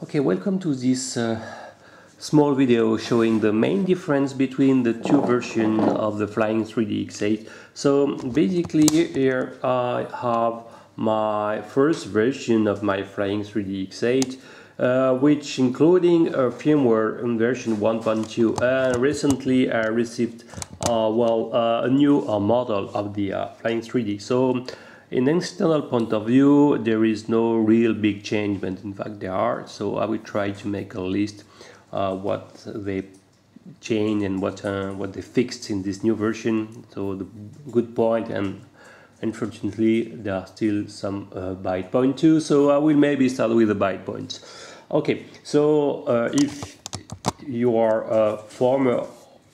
Okay, welcome to this small video showing the main difference between the two versions of the Flying3D X8. So basically here I have my first version of my Flying3D X8, which including a firmware in version 1.2, and recently I received a new model of the Flying3D. So in an external point of view, there is no real big change, but in fact there are. So I will try to make a list what they changed and what they fixed in this new version. So the good point, and unfortunately there are still some bad points too. So I will maybe start with the bad points. Okay, so if you are former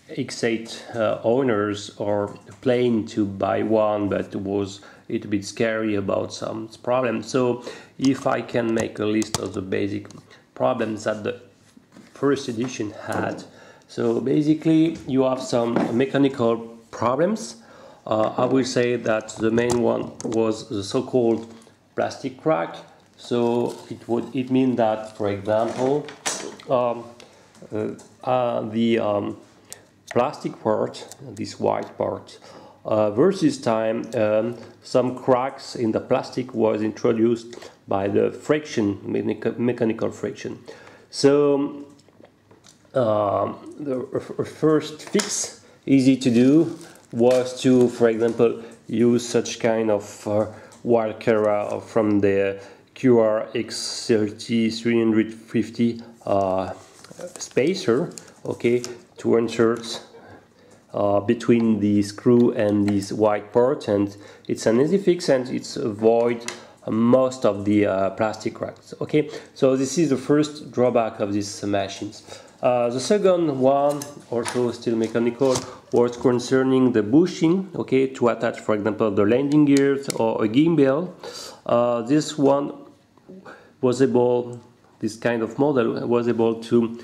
X8 owners or planning to buy one but was a little bit scary about some problems, so if I can make a list of the basic problems that the first edition had. So basically you have some mechanical problems. I will say that the main one was the so-called plastic crack. So it means that, for example, the plastic part, this white part, versus time, some cracks in the plastic was introduced by the friction, mechanical friction. So the first fix, easy to do, was to, for example, use such kind of wire carrier from the QRX30 350 spacer, okay, to insert between the screw and this white part, and it's an easy fix and it's avoid most of the plastic cracks. Okay, so this is the first drawback of these machines. The second one, also still mechanical, was concerning the bushing, okay, to attach, for example, the landing gears or a gimbal. This one was able, this kind of model was able to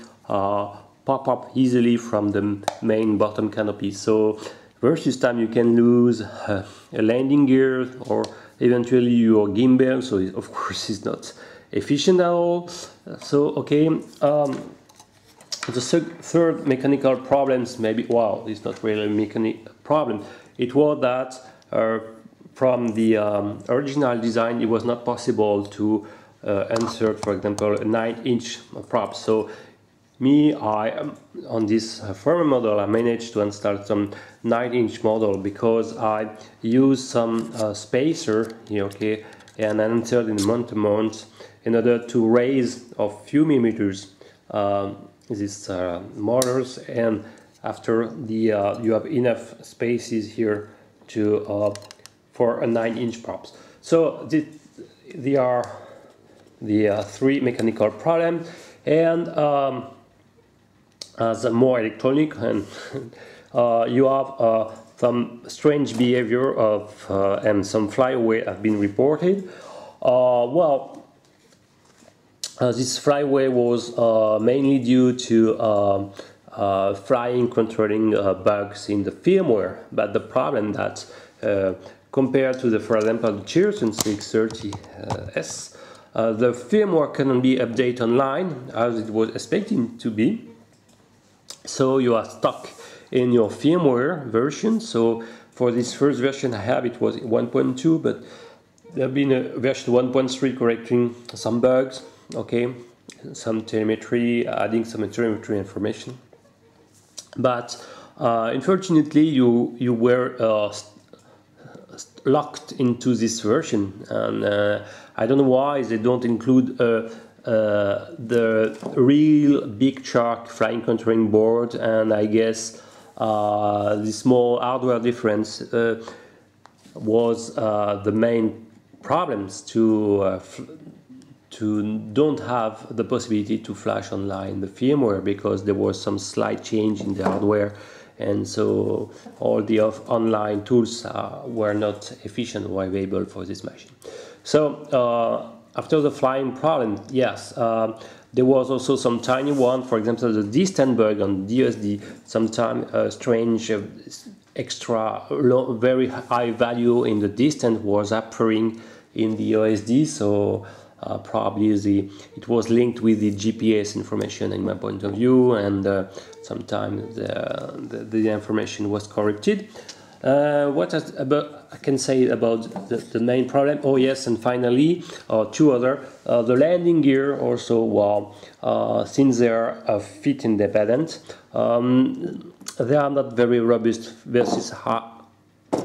pop up easily from the main bottom canopy. So versus time you can lose a landing gear or eventually your gimbal, so it, of course it's not efficient at all. So okay, the third mechanical problems, maybe, well, it's not really a mechanical problem. It was that from the original design it was not possible to insert, for example, a 9-inch prop. So on this firmware model, I managed to install some 9-inch model because I used some spacer here, okay, and I entered in mount in order to raise a few millimeters these motors, and after the you have enough spaces here to for a 9-inch props. So they are the three mechanical problems, and as more electronic, and you have some strange behavior of and some flyaway have been reported. This flyaway was mainly due to flying controlling bugs in the firmware, but the problem that compared to the, for example, the Cheerson CX30S, the firmware cannot be updated online as it was expected to be. So you are stuck in your firmware version. So for this first version I have, it was 1.2, but there have been a version 1.3 correcting some bugs, okay, some telemetry, adding some telemetry information. But unfortunately you were locked into this version, and I don't know why they don't include the real big shark flying controlling board, and I guess the small hardware difference was the main problems to don't have the possibility to flash online the firmware, because there was some slight change in the hardware, and so all the online tools were not efficient or available for this machine. So after the flying problem, yes, there was also some tiny one, for example the distance bug on DSD, sometimes strange extra low, very high value in the distance was appearing in the OSD, so Probably it was linked with the GPS information in my point of view, and sometimes the information was corrupted. What I can say about the main problem? Oh yes, and finally, two other. The landing gear also, well, since they are fit independent, they are not very robust versus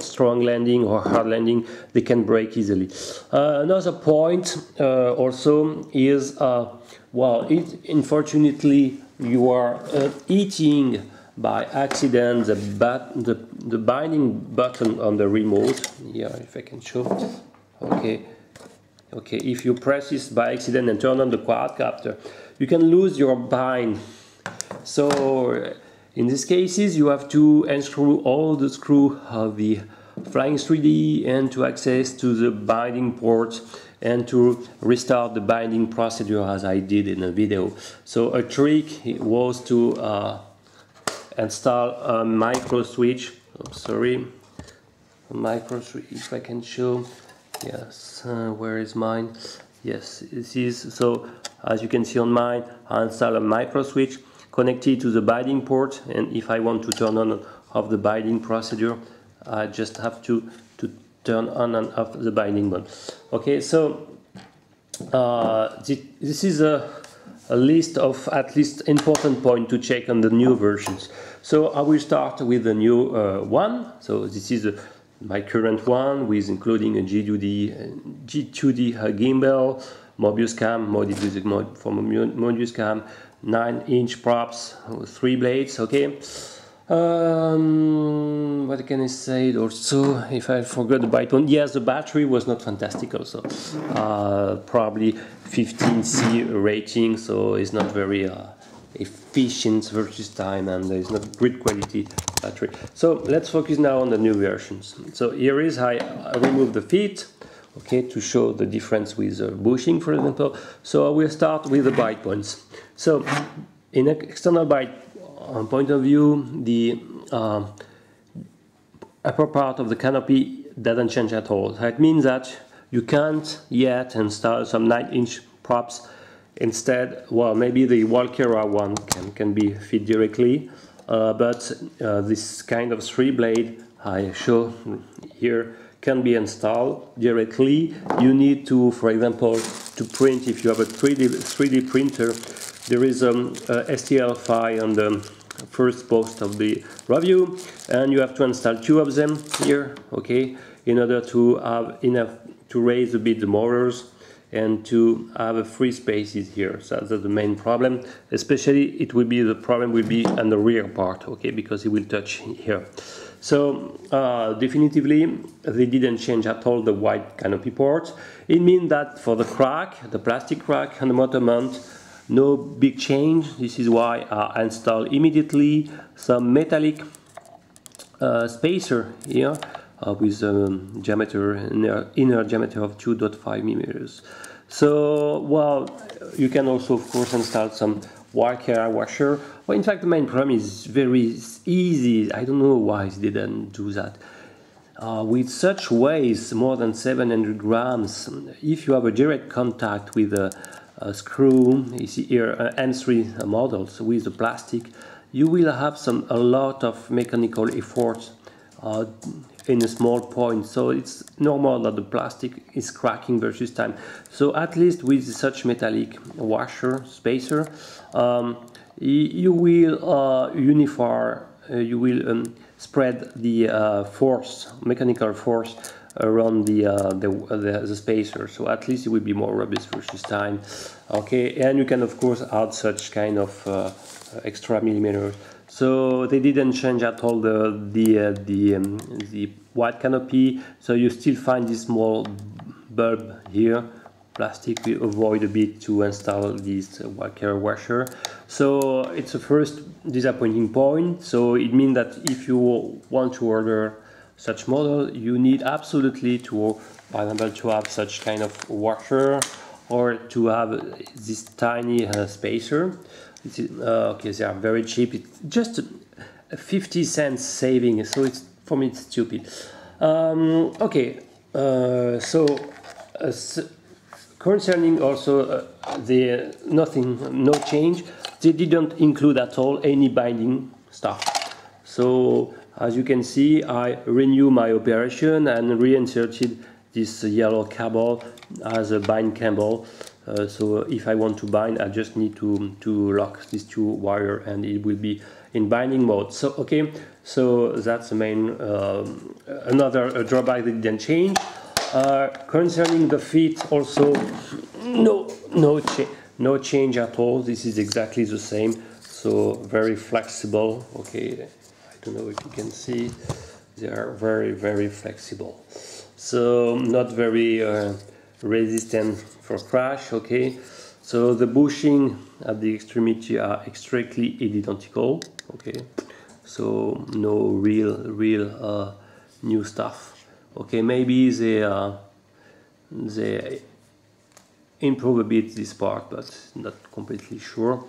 strong landing or hard landing. They can break easily. Another point also is, well, unfortunately you are hitting by accident the binding button on the remote. Yeah, if I can show it. Okay, if you press this by accident and turn on the quadcopter, you can lose your bind. So in these cases you have to unscrew all the screw of the Flying3D and to access to the binding port and to restart the binding procedure as I did in the video. So a trick was to install a micro switch. Oh, sorry, a micro switch. If I can show, yes. Where is mine? Yes, this is. So as you can see on mine, I install a micro switch connected to the binding port, and if I want to turn on off the binding procedure, I just have to turn on and off the binding button. Okay, so this is a list of at least important points to check on the new versions. So I will start with the new one. So this is my current one, with including a G2D gimbal, Mobius cam, modded with for Mobius cam, 9-inch props, 3 blades. Okay. What can I say also? If I forgot the byte one, yes, the battery was not fantastic also. Probably 15C rating, so it's not very efficient versus time, and there is not great quality battery. So let's focus now on the new versions. So here is I remove the feet, okay, to show the difference with bushing, for example. So I will start with the byte points. So in an external byte point of view, the upper part of the canopy doesn't change at all. That means that you can't yet install some 9-inch props. Instead, well, maybe the Walkera one can be fit directly, but this kind of 3-blade I show here can be installed directly. You need to, for example, to print, if you have a 3D printer, there is a STL file on the first post of the review, and you have to install 2 of them here, okay, in order to have enough to raise a bit the motors and to have a free spaces here. So that's the main problem. Especially the problem will be on the rear part, okay, because it will touch here. So definitively they didn't change at all the white canopy port. It means that for the crack, the plastic crack and the motor mount, no big change. This is why I install immediately some metallic spacer here with diameter, inner diameter of 2.5 millimeters. So, well, you can also of course install some Walkera washer. Well, in fact, the main problem is very easy. I don't know why it didn't do that. With such weights, more than 700 grams, if you have a direct contact with a screw, you see here M3 models with the plastic, you will have a lot of mechanical effort in a small point. So it's normal that the plastic is cracking versus time. So at least with such metallic washer spacer, you will spread the force, mechanical force around the spacer, so at least it will be more robust versus time. Okay, and you can of course add such kind of extra millimeters. So they didn't change at all the white canopy, so you still find this small bulb here. Plastic will avoid a bit to install this Walkera washer. So it's a first disappointing point. So it means that if you want to order such model, you need absolutely to, for example, to have such kind of washer or to have this tiny spacer. Okay, they are very cheap. It's just a 50 cents saving, so it's, for me, it's stupid. Okay, so concerning also no change. They didn't include at all any binding stuff. So as you can see, I renew my operation and reinserted this yellow cable as a bind cable. So if I want to bind, I just need to lock these two wires and it will be in binding mode. So okay, so that's the main another drawback that didn't change. Concerning the feet, also no change at all. This is exactly the same. So very flexible. Okay, I don't know if you can see. They are very flexible. So not very resistant for crash. Okay, so the bushing at the extremity are exactly identical. Okay, so no real new stuff. Okay, maybe they improve a bit this part, but not completely sure.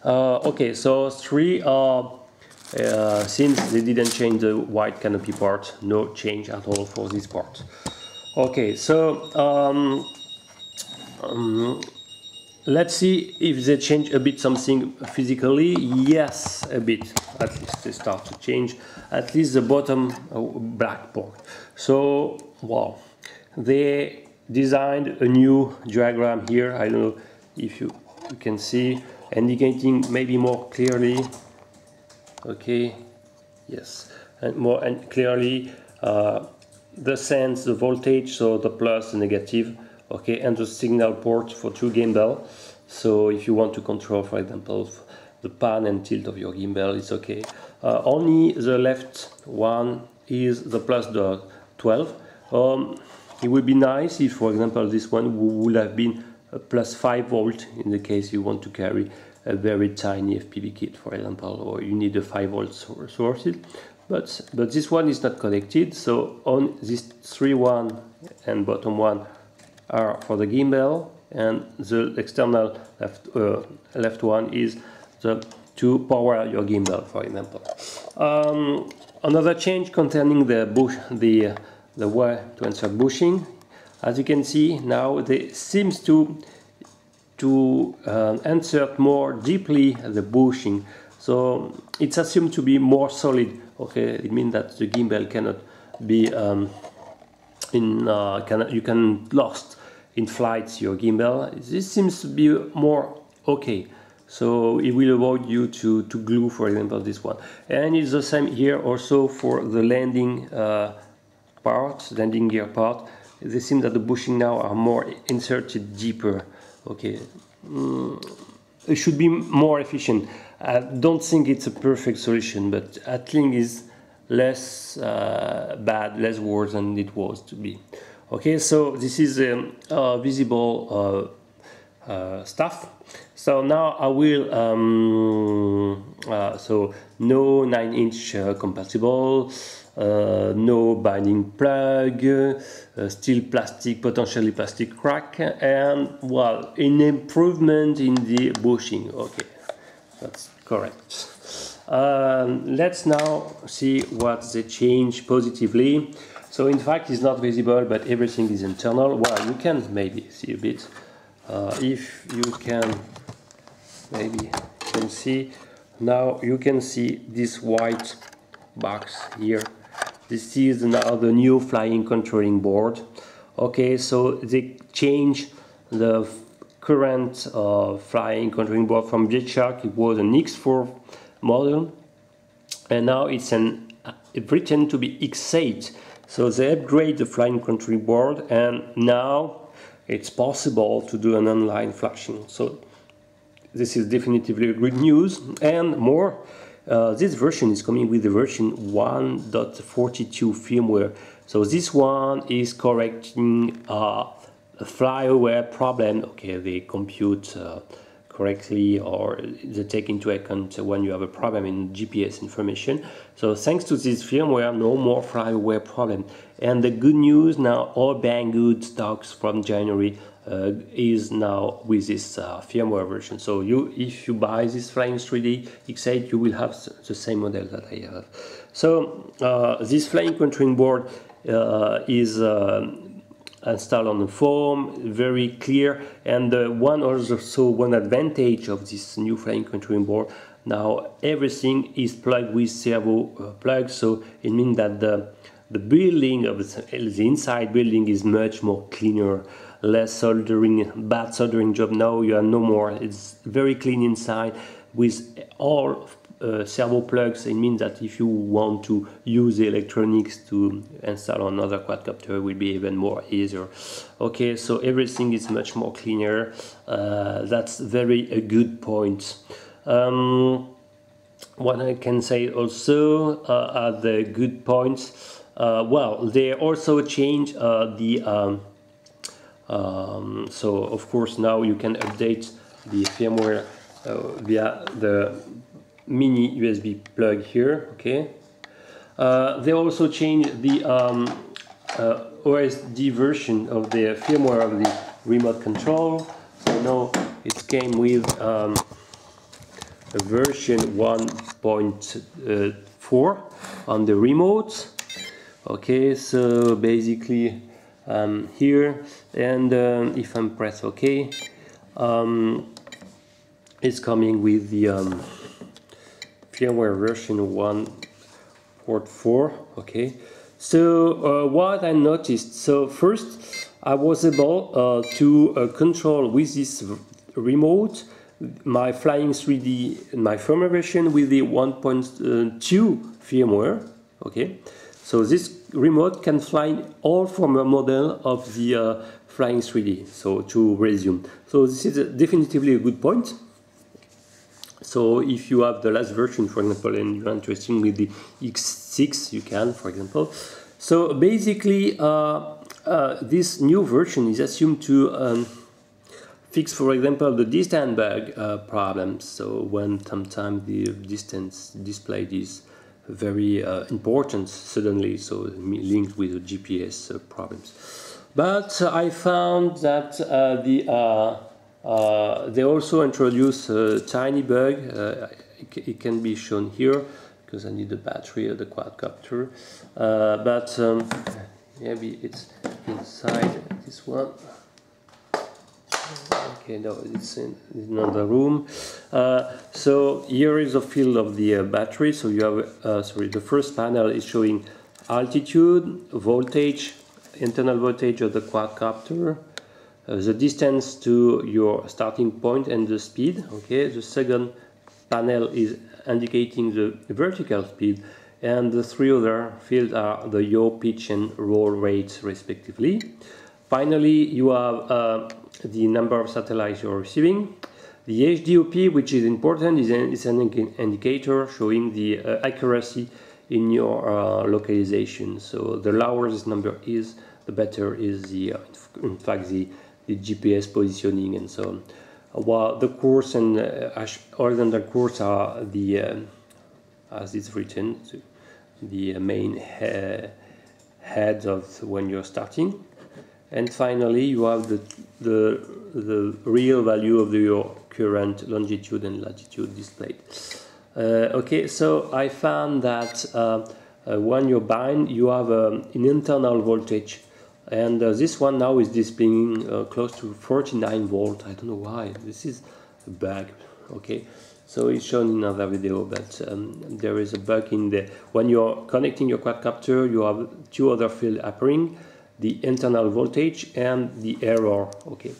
Okay, so three since they didn't change the white canopy part, no change at all for this part. Okay, so let's see if they change a bit something physically. Yes, a bit. At least they start to change. At least the bottom black part. So, wow, they designed a new diagram here. I don't know if you can see, indicating maybe more clearly. Okay, yes, and more and clearly the sense, the voltage, so the plus, the negative. Okay, and the signal port for two gimbal. So if you want to control, for example, the pan and tilt of your gimbal, it's okay. Only the left one is the plus the 12. It would be nice if, for example, this one would have been a plus 5 volt in the case you want to carry a very tiny FPV kit, for example, or you need a 5 volt source. But this one is not connected, so on this 3-1 and bottom one are for the gimbal, and the external left one is to power your gimbal, for example. Another change concerning the way to insert bushing. As you can see now, they seems to insert more deeply the bushing, so it's assumed to be more solid. Okay, it means that the gimbal cannot be you can lost in flights your gimbal. This seems to be more okay, so it will avoid you to glue, for example, this one. And it's the same here also for the landing landing gear part. It seems that the bushing now are more inserted deeper. Okay, it should be more efficient. I don't think it's a perfect solution, but at least is less bad, less worse than it was to be. Okay, so this is visible stuff. So now I will so no 9-inch compatible, no binding plug, still plastic, potentially plastic crack, and well, an improvement in the bushing. Okay, that's correct. Let's now see what they change positively. So in fact it's not visible, but everything is internal. Well, you can maybe see a bit. If you can, maybe you can see, now you can see this white box here. This is now the new flying controlling board. Okay, so they change the current flying controlling board from JetShark. It was an X4 model, and now it's written to be X8. So they upgrade the flying controlling board, and now it's possible to do an online flashing. So this is definitively good news. And more, this version is coming with the version 1.42 firmware. So this one is correcting a flyaway problem. Okay, they compute correctly, or they take into account when you have a problem in GPS information. So thanks to this firmware, no more flyaway problem. And the good news now, all Banggood stocks from January is now with this firmware version. So if you buy this Flying3D X8, you will have the same model that I have. So this flying controlling board is installed on the phone, very clear. And one advantage of this new flying controlling board, now everything is plugged with servo plugs, so it means that the building of the inside building is much more cleaner, less soldering, bad soldering job. Now you have no more. It's very clean inside with all servo plugs. It means that if you want to use the electronics to install another quadcopter, it will be even more easier. Okay, so everything is much more cleaner. That's very a good point. What I can say also are the good points. Well, they also change so of course now you can update the firmware via the mini USB plug here. Okay. They also change the OSD version of the firmware of the remote control. So now it came with a version 1.4 on the remote. Okay, so basically here, and if I press OK, it's coming with the firmware version 1.4. Okay, so what I noticed, so first I was able to control with this remote my Flying3D, my firmware version with the 1.2 firmware. Okay, so this remote can fly all firmware model of the Flying3D. So to resume, so this is definitively a good point. So if you have the last version, for example, and you're interested with the X6, you can, for example. So basically, this new version is assumed to fix, for example, the distance bug problems. So when sometimes the distance displayed is very important suddenly, so linked with the GPS problems. But I found that they also introduce a tiny bug. It can be shown here because I need the battery of the quadcopter. But maybe it's inside this one. Okay, no, it's in another room. So here is the field of the battery. So you have, the first panel is showing altitude, voltage, internal voltage of the quadcopter, the distance to your starting point and the speed. Okay, the second panel is indicating the vertical speed, and the three other fields are the yaw, pitch, and roll rates, respectively. Finally, you have the number of satellites you're receiving. The HDOP, which is important, is an indicator showing the accuracy in your localization. So the lower this number is, the better is the, in fact, the GPS positioning and so on. While the course and horizontal course are the, as it's written, the main heads of when you're starting. And finally, you have the real value of your current longitude and latitude displayed. Okay, so I found that when you bind, you have an internal voltage, and this one now is displaying close to 49 volt. I don't know why. This is a bug. Okay, so it's shown in another video, but there is a bug in the when you're connecting your quadcopter. You have two other fields appearing: the internal voltage and the error. Okay,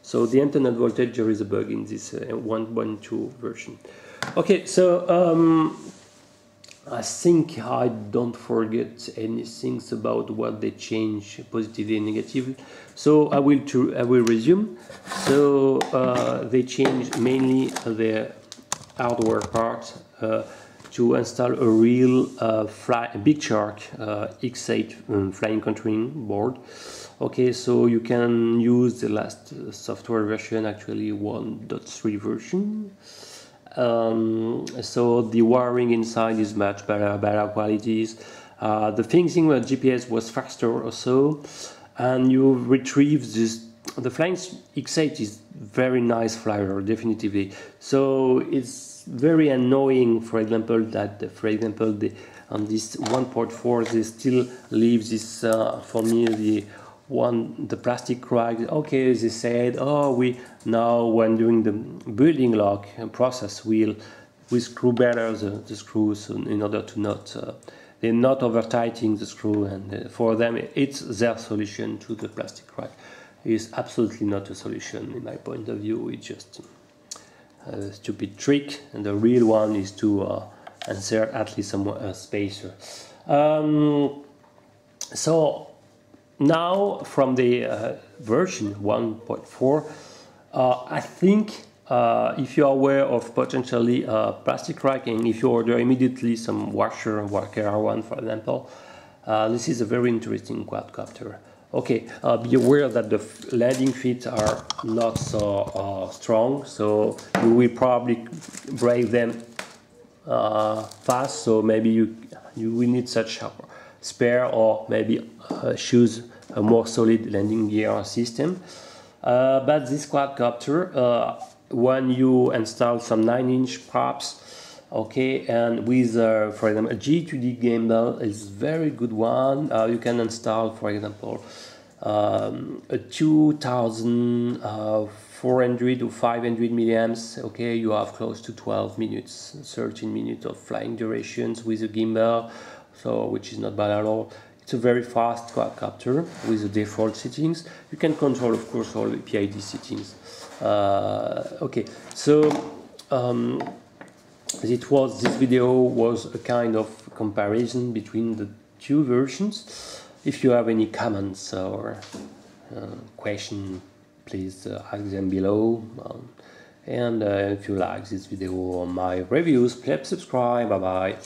so the internal voltage, there is a bug in this 1.2 version. Okay, so I think I don't forget anything about what they change, positively and negatively. So I will resume. So they change mainly the hardware part to install a real Big Shark X8 flying controlling board. Okay, so you can use the last software version, actually 1.3 version. So the wiring inside is much better qualities. The thinking with GPS was faster also, and you retrieve this. The Flying X8 is very nice flyer, definitively. So it's very annoying, for example, that on this 1.4 they still leave this for me the the plastic rack. Okay, they said, oh, we now when doing the building lock process, we screw better the screws in order to not they're not over tightening the screw, and for them it's their solution to the plastic rack. It's absolutely not a solution in my point of view. It's just a stupid trick, and the real one is to insert at least some spacer. So now from the version 1.4, I think if you are aware of potentially plastic racking, if you order immediately some washer and worker one, for example, this is a very interesting quadcopter. Okay, be aware that the landing feet are not so strong, so you will probably break them fast. So maybe you will need such a spare, or maybe choose a more solid landing gear system. But this quadcopter, when you install some 9-inch props, okay, and with for example a G2D gimbal is very good one. You can install, for example, a 2400 to 500 milliamps. Okay, you have close to 12 minutes, 13 minutes of flying durations with a gimbal, so which is not bad at all. It's a very fast quadcopter with the default settings. You can control, of course, all the PID settings. Okay, so this video was a kind of comparison between the two versions. If you have any comments or question, please ask them below. And if you like this video or my reviews, please subscribe. Bye bye.